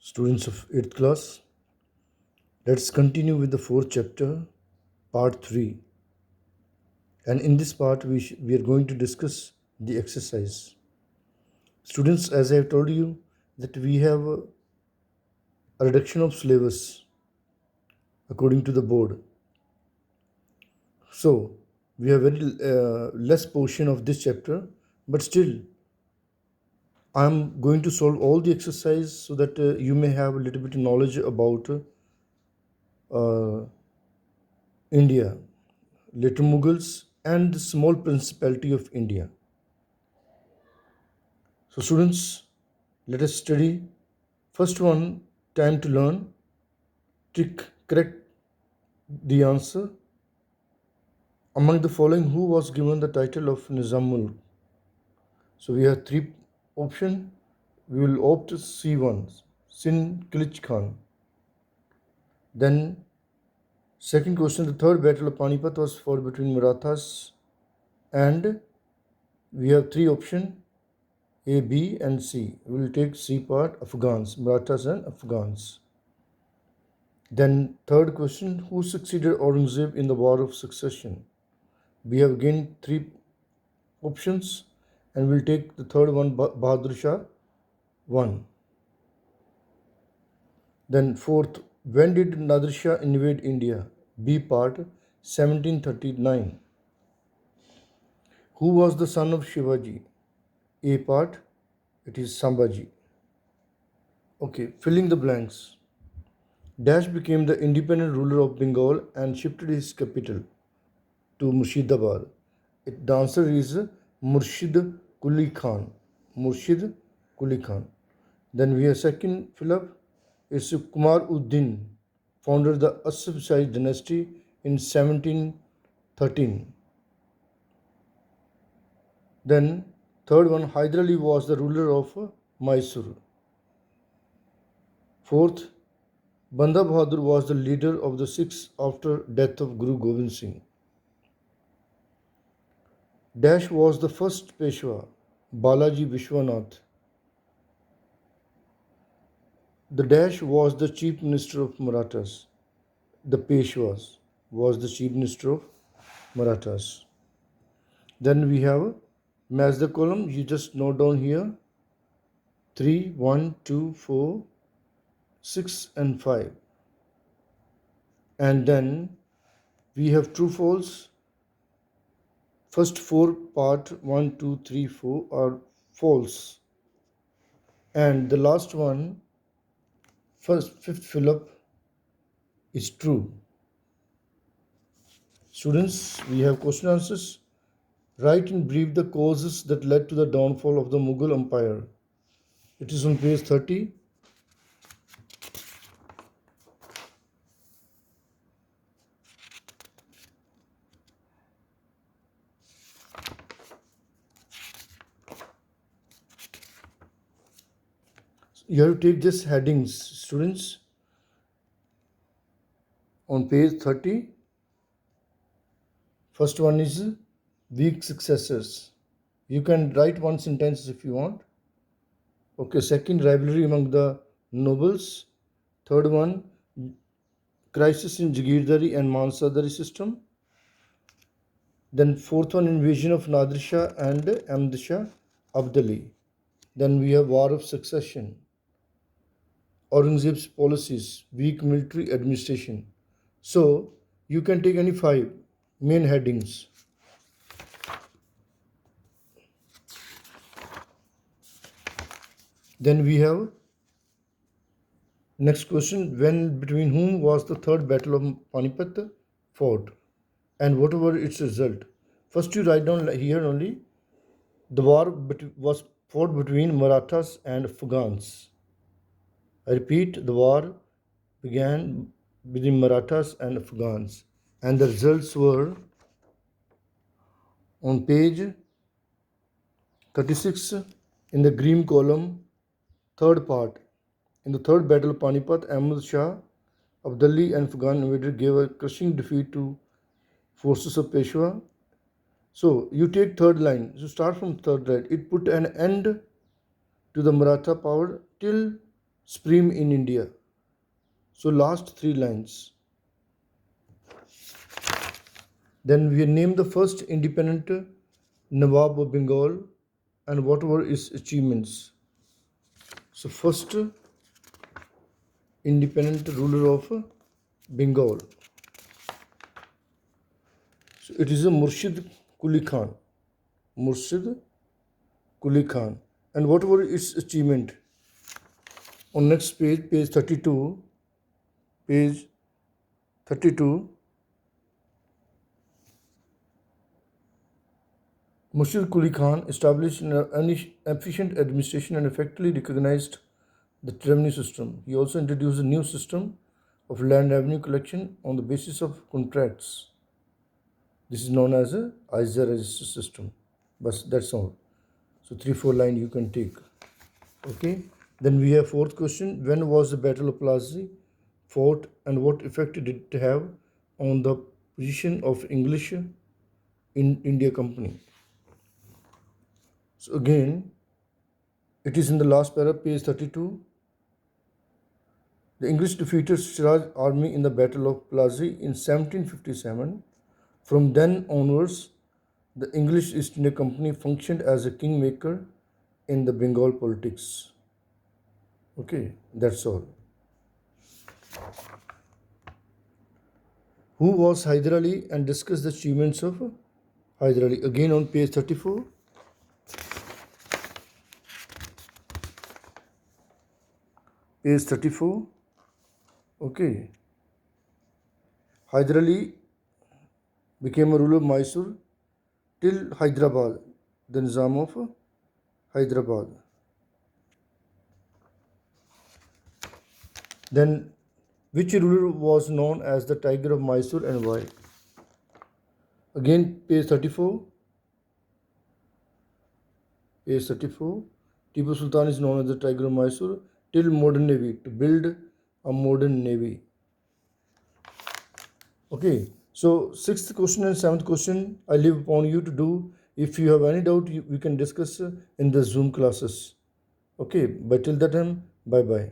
Students of 8th class, let's continue with the 4th chapter, part 3. And in this part, we are going to discuss the exercise. Students, as I have told you, that we have a reduction of syllabus according to the board. So, we have very less portion of this chapter, but still, I am going to solve all the exercise so that you may have a little bit of knowledge about India, later Mughals, and the small principality of India. So, students, let us study. First one, time to learn. Trick, correct the answer. Among the following, who was given the title of Nizamul? So, we have three options. We will opt C1, Sin Kilich Khan. Then, second question, the third battle of Panipat was fought between Marathas, and we have three options, A, B, and C. We will take C part, Afghans, Marathas and Afghans. Then third question, who succeeded Aurangzeb in the War of Succession? We have again three options and we'll take the third one, Bahadur Shah 1. Then fourth, when did Nadir Shah invade India? B part, 1739. Who was the son of Shivaji? A part, it is Sambhaji. Okay, filling the blanks. Dash became the independent ruler of Bengal and shifted his capital to Murshidabad. The answer is Murshid Quli Khan. Murshid Quli Khan. Then we have second fill up. It's Kumar Uddin, founded the Asif Shahi dynasty in 1713. Then third one, Hyder Ali was the ruler of Mysore. Fourth, Banda Bahadur was the leader of the Sikhs after death of Guru Gobind Singh. Dash was the first Peshwa, Balaji Vishwanath. The Dash was the chief minister of Marathas. The Peshwas was the chief minister of Marathas. Then we have match the column. You just note down here 3, 1, 2, 4, 6, and 5. And then we have true false. First four part 1, 2, 3, 4 are false. And the last one, fifth fill up, is true. Students, we have question answers. Write in brief the causes that led to the downfall of the Mughal Empire. It is on page 30. You have to take just headings, students. On page 30, first one is weak successors. You can write one sentence if you want. Okay, second, rivalry among the nobles. Third one, crisis in Jagirdari and Mansadari system. Then fourth one, invasion of Nadir Shah and Ahmad Shah Abdali. Then we have war of succession. Aurangzeb's policies, weak military administration. So you can take any 5 main headings. Then we have next question, when between whom was the third battle of Panipat fought and what were its result? First you write down here only, the war was fought between Marathas and Afghans. I repeat, the war began between Marathas and Afghans and the results were on page 36 in the green column, third part. In the third battle of Panipat, Ahmad Shah Abdali and Afghan invader gave a crushing defeat to forces of Peshwa. So you take third line. So start from third line. It put an end to the Maratha power till supreme in India. So last three lines. Then we name the first independent Nawab of Bengal and what were his achievements. So first independent ruler of Bengal. So it is a Murshid Quli Khan. Murshid Quli Khan. And what were its achievement? On next page, page 32, page 32, Murshid Quli Khan established an efficient administration and effectively recognized the revenue system. He also introduced a new system of land revenue collection on the basis of contracts. This is known as a ISA register system. But that's all. So 3-4 line you can take. Okay. Then we have fourth question. When was the Battle of Plassey fought and what effect did it have on the position of English in India Company? So again, it is in the last paragraph, page 32. The English defeated Siraj's army in the Battle of Plassey in 1757. From then onwards, the English East India Company functioned as a kingmaker in the Bengal politics. Okay, that's all. Who was Hyder Ali and discuss the achievements of Hyder Ali? Again on page 34. Page 34. Okay. Hyder Ali became a ruler of Mysore till Hyderabad, the Nizam of Hyderabad. Then, which ruler was known as the Tiger of Mysore and why? Again, page 34. Page 34. Tipu Sultan is known as the Tiger of Mysore till modern navy, to build a modern navy. Okay, so sixth question and seventh question I leave upon you to do. If you have any doubt, we can discuss in the Zoom classes. Okay, but till that time, bye bye.